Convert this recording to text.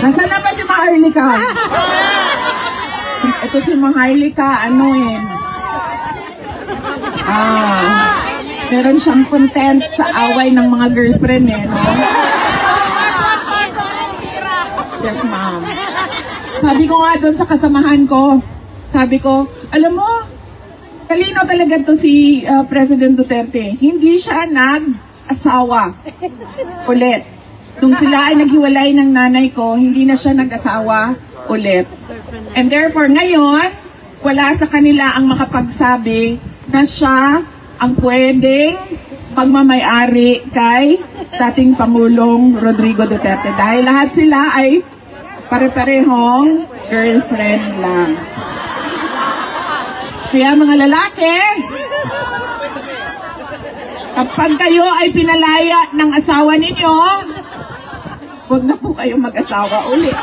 Nasaan na ba si Maharlika? Ito si Maharlika, meron siyang content sa away ng mga girlfriend no? Yes, ma'am. Sabi ko nga doon sa kasamahan ko, sabi ko, alam mo, talino talaga to si President Duterte. Hindi siya nag-asawa ulit. Nung sila ay naghiwalay ng nanay ko, hindi na siya nag-asawa ulit. And therefore, ngayon, wala sa kanila ang makapagsabi na siya ang pwedeng pagmamayari kay dating Pangulong Rodrigo Duterte. Dahil lahat sila ay pare-parehong girlfriend lang. Kaya mga lalaki, kapag kayo ay pinalaya ng asawa ninyo, huwag na po kayong mag-asawa ulit.